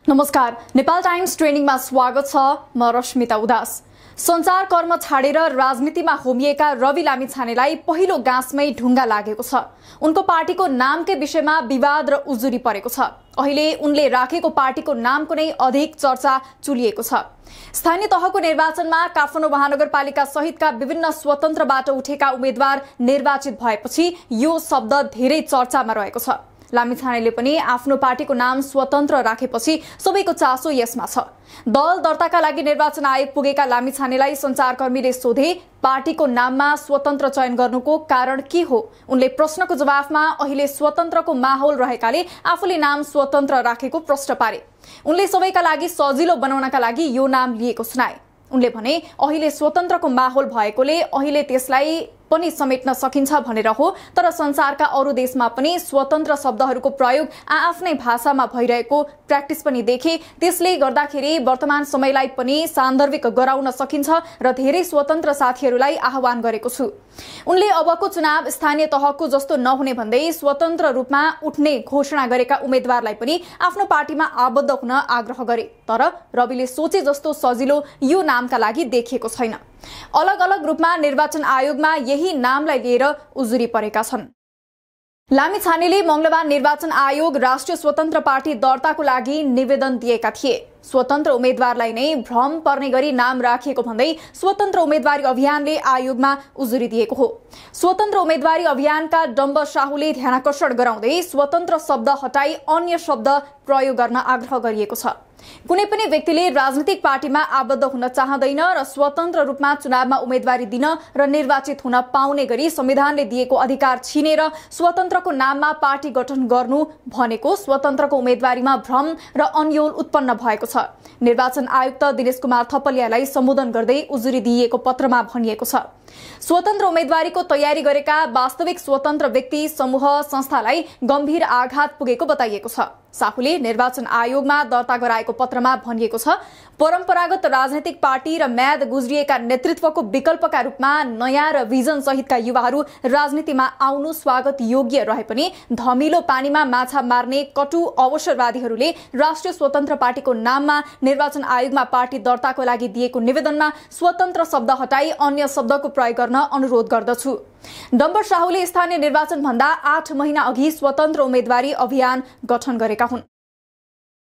नमस्कार, नेपाल टाइम्स ट्रेनिङमा स्वागत छ। म रश्मिता उदास। संचार कर्म छाडेर राजनीतिमा होमिएका रवि लामिछानेलाई पहिलो गाँसमै ढुङ्गा लागेको छ। उनको पार्टीको नामकै विषयमा विवाद र उजुरी परेको छ। अहिले उनले राखेको पार्टीको नामको नै अधिक चर्चा चुलिएको छ। स्थानीय तहको निर्वाचनमा काठमाडौँ महानगरपालिका सहितका विभिन्न स्वतन्त्रबाट उठेका उम्मेद्वार निर्वाचित भएपछि यो शब्द धेरै चर्चामा रहेको छ। लामिछानेले पनि आफ्नो पार्टीको नाम स्वतन्त्र राखेपछि सबैको चासो यसमा छ। दल दर्ताका लागि निर्वाचन आयोग पुगेका लामिछानेलाई सञ्चारकर्मीले सोधे, पार्टीको नाममा स्वतन्त्र चयन गर्नुको कारण के हो? उनले प्रश्नको जवाफमा अहिले स्वतन्त्रको माहौल रहेकाले आफूले नाम स्वतन्त्र राखेको प्रश्न पारे। उनले सबैका लागि सजिलो बनाउनका लागि यो नाम लिएको सुनाए। उनले भने, अहिले स्वतन्त्रको माहौल भएकोले अहिले त्यसलाई पनि समेट्न सकिन्छ भनेर हो, तर संसारका अरू देशमा पनि स्वतन्त्र शब्दहरूको प्रयोग आफ्नै भाषामा भइरहेको प्र्याक्टिस पनि देखे। त्यसले गर्दाखेरि वर्तमान समयलाई पनि सान्दर्भिक गराउन सकिन्छ र धेरै स्वतन्त्र साथीहरूलाई आह्वान गरेको छु। उनले अबको चुनाव स्थानीय तहको जस्तो नहुने भन्दै स्वतन्त्र रूपमा उठ्ने घोषणा गरेका उम्मेद्वारलाई पनि आफ्नो पार्टीमा आबद्ध हुन आग्रह गरे। तर रविले सोचे जस्तो सजिलो यो नामका लागि देखिएको छैन। अलग अलग रूपमा निर्वाचन आयोगमा यही नामलाई लिएर उजुरी परेका छन्। लामिछानेले मंगलबार निर्वाचन आयोग राष्ट्रिय स्वतन्त्र पार्टी दर्ताको लागि निवेदन दिएका थिए। स्वतन्त्र उम्मेद्वारलाई नै भ्रम पर्ने गरी नाम राखिएको भन्दै स्वतन्त्र उम्मेदवारी अभियानले आयोगमा उजुरी दिएको हो। स्वतन्त्र उम्मेदवारी अभियानका डम्ब साहुले ध्यानाकर्षण गराउँदै स्वतन्त्र शब्द हटाई अन्य शब्द प्रयोग गर्न आग्रह गरिएको छ। कुनै पनि व्यक्तिले राजनीतिक पार्टीमा आबद्ध हुन चाहँदैन र स्वतन्त्र रूपमा चुनावमा उम्मेदवारी दिन र निर्वाचित हुन पाउने गरी संविधानले दिएको अधिकार छिनेर स्वतन्त्रको नाममा पार्टी गठन गर्नु भनेको स्वतन्त्रको उम्मेदवारीमा भ्रम र अन्यल उत्पन्न भएको छ। निर्वाचन आयुक्त दिनेश कुमार थपलियालाई सम्बोधन गर्दै उजुरी दिइएको पत्रमा भनिएको छ। स्वतन्त्र उम्मेदवारीको तयारी गरेका वास्तविक स्वतन्त्र व्यक्ति समूह संस्थालाई गम्भीर आघात पुगेको बताइएको छ। साहुले निर्वाचन आयोगमा दर्ता गराएको पत्रमा भनिएको छ, परम्परागत राजनैतिक पार्टी र म्याद गुज्रिएका नेतृत्वको विकल्पका रूपमा नयाँ र भिजन सहितका युवाहरू राजनीतिमा आउनु स्वागत योग्य रहे पनि धमिलो पानीमा माछा मार्ने कटु अवसरवादीहरूले राष्ट्रिय स्वतन्त्र पार्टीको नाममा निर्वाचन आयोगमा पार्टी दर्ताको लागि दिएको निवेदनमा स्वतन्त्र शब्द हटाई अन्य शब्दको प्रयोग गर्न अनुरोध गर्दछु। डम्बर साहुले स्थानीय निर्वाचन भन्दा 8 महिना अघि स्वतन्त्र उम्मेदवारी अभियान गठन गरेका हुन्।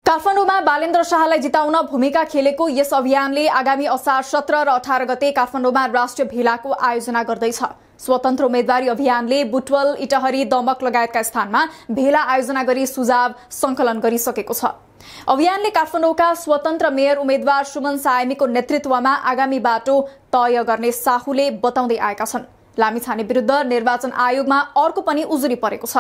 काठमाडौँमा बालेन्द्र शाहलाई जिताउन भूमिका खेलेको यस अभियानले आगामी असार 17 र 18 गते काठमाडौँमा राष्ट्रिय भेलाको आयोजना गर्दैछ। स्वतन्त्र उम्मेदवारी अभियानले बुटवल, इटहरी, दमक लगायतका स्थानमा भेला आयोजना गरी सुझाव संकलन गरिसकेको छ। अभियानले काठमाडौँका स्वतन्त्र मेयर उम्मेद्वार सुमन सायमीको नेतृत्वमा आगामी बाटो तय गर्ने साहुले बताउँदै आएका छन्। लामिछाने विरुद्ध निर्वाचन आयोगमा अर्को पनि उजुरी परेको छ।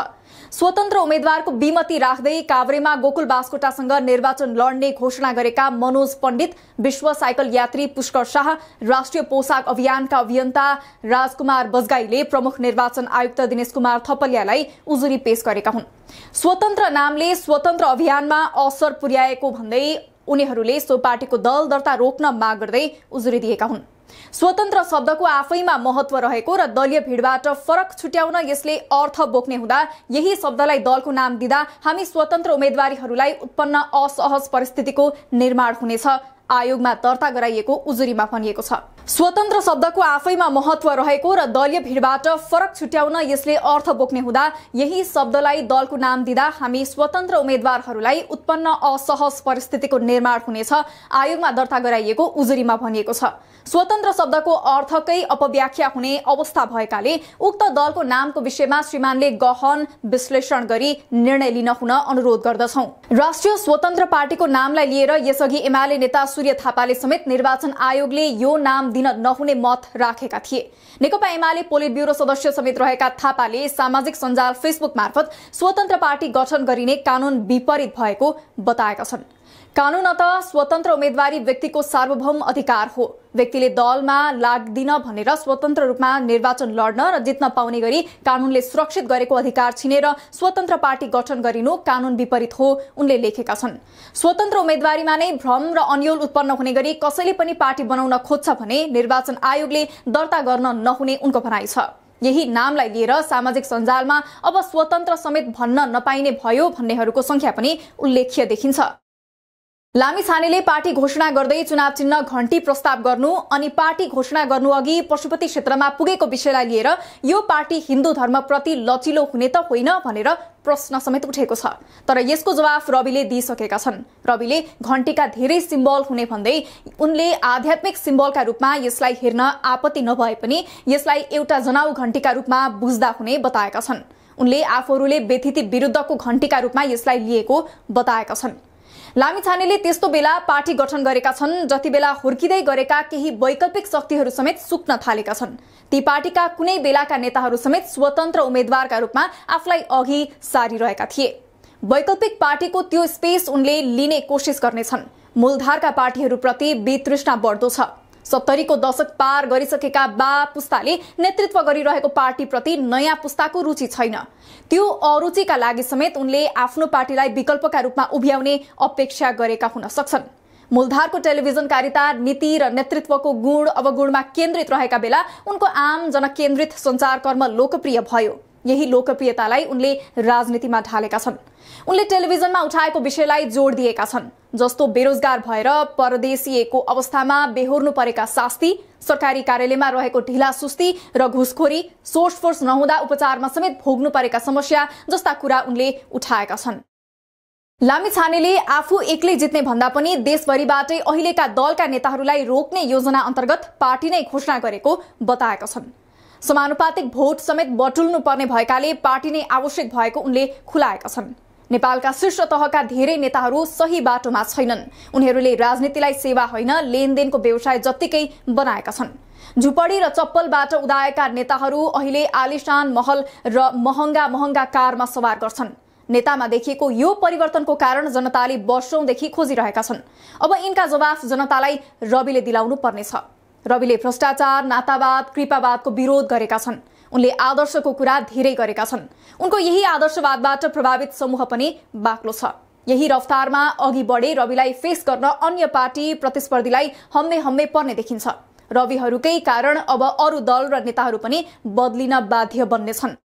स्वतन्त्र उम्मेद्वारको विमति राख्दै काभ्रेमा गोकुल बास्कोटासँग निर्वाचन लड्ने घोषणा गरेका मनोज पण्डित, विश्व साइकल यात्री पुष्कर शाह, राष्ट्रिय पोशाक अभियानका अभियन्ता राजकुमार बजगाईले प्रमुख निर्वाचन आयुक्त दिनेश कुमार थपलियालाई उजुरी पेश गरेका हुन्। स्वतन्त्र नामले स्वतन्त्र अभियानमा असर पुर्याएको भन्दै उनीहरूले सो पार्टीको दल दर्ता रोक्न माग गर्दै उजुरी दिएका हुन्। स्वतन्त्र शब्दको आफैमा महत्व रहेको र दलीय भिडबाट फरक छुट्याउन यसले अर्थ बोक्ने हुँदा यही शब्दलाई दलको नाम दिँदा हामी स्वतन्त्र उम्मेदवारीहरूलाई उत्पन्न असहज परिस्थितिको निर्माण हुनेछ, आयोगमा दर्ता गराइएको उजुरीमा भनिएको छ। स्वतन्त्र शब्दको आफैमा महत्व रहेको र दलीय भिडबाट फरक छुट्याउन यसले अर्थ बोक्ने हुँदा यही शब्दलाई दलको नाम दिँदा हामी स्वतन्त्र उम्मेदवारहरूलाई उत्पन्न असहज परिस्थितिको निर्माण हुनेछ, आयोगमा दर्ता गराइएको उजुरीमा भनिएको छ। स्वतन्त्र शब्दको अर्थकै अपव्याख्या हुने अवस्था भएकाले उक्त दलको नामको विषयमा श्रीमानले गहन विश्लेषण गरी निर्णय लिन हुन अनुरोध गर्दछौं। राष्ट्रिय स्वतन्त्र पार्टीको नामलाई लिएर यसअघि एमाले नेता सूर्य थापाले समेत निर्वाचन आयोगले यो नाम दिन नहुने मत राखेका थिए। नेकपा एमाले पोलिट ब्युरो सदस्य समेत रहेका थापाले सामाजिक सञ्जाल फेसबुक मार्फत स्वतन्त्र पार्टी गठन गरिने कानून विपरीत भएको बताएका छन्। कानून त स्वतन्त्र उम्मेदवारी व्यक्तिको सार्वभौम अधिकार हो। व्यक्तिले दलमा लाग्दिन भनेर स्वतन्त्र रूपमा निर्वाचन लड्न र जित्न पाउने गरी कानूनले सुरक्षित गरेको अधिकार छिनेर स्वतन्त्र पार्टी गठन गरिनु कानून विपरीत हो, उनले लेखेका छन्। स्वतन्त्र उम्मेदवारीमा नै भ्रम र अन्यल उत्पन्न हुने गरी कसैले पनि पार्टी बनाउन खोज्छ भने निर्वाचन आयोगले दर्ता गर्न नहुने उनको भनाइ छ। यही नामलाई लिएर सामाजिक सञ्जालमा अब स्वतन्त्र समेत भन्न नपाइने भयो भन्नेहरूको संख्या पनि उल्लेख्य देखिन्छ। लामिछानेले पार्टी घोषणा गर्दै चुनाव चिन्ह घण्टी प्रस्ताव गर्नु अनि पार्टी घोषणा गर्नु अघि पशुपति क्षेत्रमा पुगेको विषयलाई लिएर यो पार्टी हिन्दू धर्मप्रति लचिलो हुने त होइन भनेर प्रश्न समेत उठेको छ। तर यसको जवाफ रविले दिइसकेका छन्। रविले घण्टीका धेरै सिम्बल हुने भन्दै उनले आध्यात्मिक सिम्बलका रूपमा यसलाई हेर्न आपत्ति नभए पनि यसलाई एउटा जनाउ घण्टीका रूपमा बुझ्दा हुने बताएका छन्। उनले आफूहरूले व्यथिति विरुद्धको घण्टीका रूपमा यसलाई लिएको बताएका छन्। लामिछानेले त्यस्तो बेला पार्टी गठन गरेका छन् जति बेला हुर्किँदै गरेका केही वैकल्पिक शक्तिहरू समेत सुक्न थालेका छन्। ती पार्टीका कुनै बेलाका नेताहरू समेत स्वतन्त्र उम्मेद्वारका रूपमा आफूलाई अघि सारिरहेका थिए। वैकल्पिक पार्टीको त्यो स्पेस उनले लिने कोसिस गर्नेछन्। मूलधारका पार्टीहरूप्रति वितृष्णा बढ्दो छ। 70 को दशक पार गरिसकेका बा पुस्ताले नेतृत्व गरिरहेको पार्टीप्रति नयाँ पुस्ताको रुचि छैन। त्यो अरुचिका लागि समेत उनले आफ्नो पार्टीलाई विकल्पका रूपमा उभ्याउने अपेक्षा गरेका हुन सक्छन्। मूलधारको टेलिभिजनकारिता, नीति र नेतृत्वको गुण अवगुणमा केन्द्रित रहेका बेला उनको आम जनकेन्द्रित सञ्चार कर्म लोकप्रिय भयो। यही लोकप्रियतालाई उनले राजनीतिमा ढालेका छन्। उनले टेलिभिजनमा उठाएको विषयलाई जोड दिएका छन्, जस्तो बेरोजगार भएर परदेशिएको अवस्थामा बेहोर्नु परेका शास्ति, सरकारी कार्यालयमा रहेको ढिला सुस्ती र घुसखोरी, सोर्स फोर्स नहुँदा उपचारमा समेत भोग्नु परेका समस्या जस्ता कुरा उनले उठाएका छन्। लामिछानेले आफू एक्लै जित्ने भन्दा पनि देशभरिबाटै अहिलेका दलका नेताहरूलाई रोक्ने योजना अन्तर्गत पार्टी नै घोषणा गरेको बताएका छन्। समानुपातिक भोट समेत बटुल्नु पर्ने भएकाले पार्टी नै आवश्यक भएको उनले खुलाएका छन्। नेपालका शीर्ष तहका धेरै नेताहरू सही बाटोमा छैनन्। उनीहरूले राजनीतिलाई सेवा होइन लेनदेनको व्यवसाय जत्तिकै बनाएका छन्। झुपडी र चप्पलबाट उदाएका नेताहरू अहिले आलिशान महल र महँगा कारमा सवार गर्छन्। नेतामा देखिएको यो परिवर्तनको कारण जनताले वर्षौंदेखि खोजिरहेका छन्। अब यिनका जवाफ जनतालाई रविले दिलाउनु पर्नेछ। रविले भ्रष्टाचार, नातावाद, कृपावादको विरोध गरेका छन्। उनले आदर्शको कुरा धेरै गरेका छन्। उनको यही आदर्शवादबाट प्रभावित समूह पनि बाक्लो छ। यही रफ्तारमा अघि बढे रविलाई फेस गर्न अन्य पार्टी प्रतिस्पर्धीलाई हम्मे पर्ने देखिन्छ। रविहरूकै कारण अब अरू दल र नेताहरू पनि बदलिन बाध्य बन्नेछन्।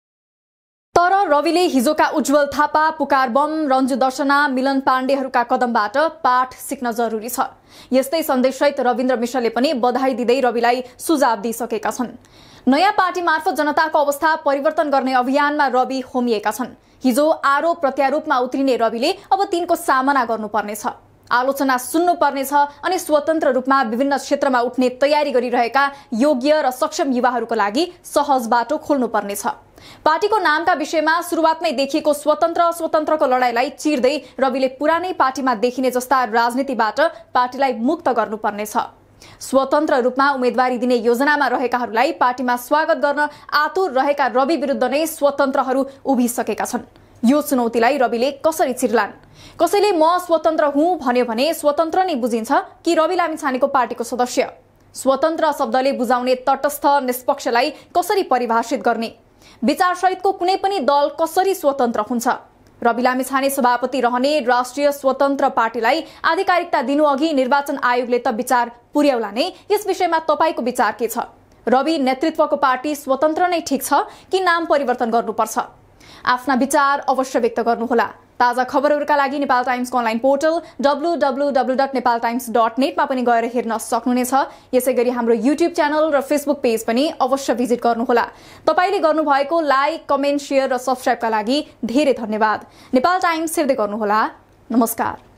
तर रविले हिजोका उज्जवल थापा, पुकार बम, रञ्जु दर्शना, मिलन पाण्डेहरूका कदमबाट पाठ सिक्न जरुरी छ। यस्तै सन्देशसहित रविन्द्र मिश्रले पनि बधाई दिँदै रविलाई सुझाव दिइसकेका छन्। नयाँ पार्टी मार्फत जनताको अवस्था परिवर्तन गर्ने अभियानमा रवि होमिएका छन्। हिजो आरोप प्रत्यारोपमा उत्रिने रविले अब तिनको सामना गर्नुपर्नेछ, आलोचना सुन्नुपर्नेछ अनि स्वतन्त्र रूपमा विभिन्न क्षेत्रमा उठ्ने तयारी गरिरहेका योग्य र सक्षम युवाहरूको लागि सहज बाटो खोल्नुपर्नेछ। पार्टीको नामका विषयमा सुरुवातमै देखिएको स्वतन्त्रको लडाईँलाई चिर्दै रविले पुरानै पार्टीमा देखिने जस्ता राजनीतिबाट पार्टीलाई मुक्त गर्नुपर्नेछ। स्वतन्त्र रूपमा उम्मेदवारी दिने योजनामा रहेकाहरूलाई पार्टीमा स्वागत गर्न आतुर रहेका रवि विरुद्ध नै स्वतन्त्रहरू उभिसकेका छन्। यो चुनौतीलाई रविले कसरी चिर्लान्? कसैले म स्वतन्त्र हुँ भन्यो भने स्वतन्त्र नै बुझिन्छ कि रवि लामिछानेको पार्टीको सदस्य? स्वतन्त्र शब्दले बुझाउने तटस्थ निष्पक्षलाई कसरी परिभाषित गर्ने? विचारसहितको कुनै पनि दल कसरी स्वतन्त्र हुन्छ? रवि लामिछाने सभापति रहने राष्ट्रिय स्वतन्त्र पार्टीलाई आधिकारिकता दिनु अघि निर्वाचन आयोगले त विचार पुर्याउला नै। यस विषयमा तपाईको विचार के छ? रवि नेतृत्वको पार्टी स्वतन्त्र नै ठीक छ कि नाम परिवर्तन गर्नुपर्छ? आफ्ना विचार अवश्य व्यक्त गर्नुहोला। ताजा खबरहरूका लागि नेपाल टाइम्सको अनलाइन पोर्टल www.nepaltimes.net मा पनि गएर हेर्न सक्नुहुनेछ। यसैगरी हाम्रो युट्युब च्यानल र फेसबुक पेज पनि अवश्य भिजिट गर्नुहोला। तपाईले गर्नुभएको लाइक, कमेन्ट, शेयर र सब्स्क्राइबका लागि धेरै धन्यवाद। नेपाल टाइम्स हेर्दै गर्नुहोला। नमस्कार।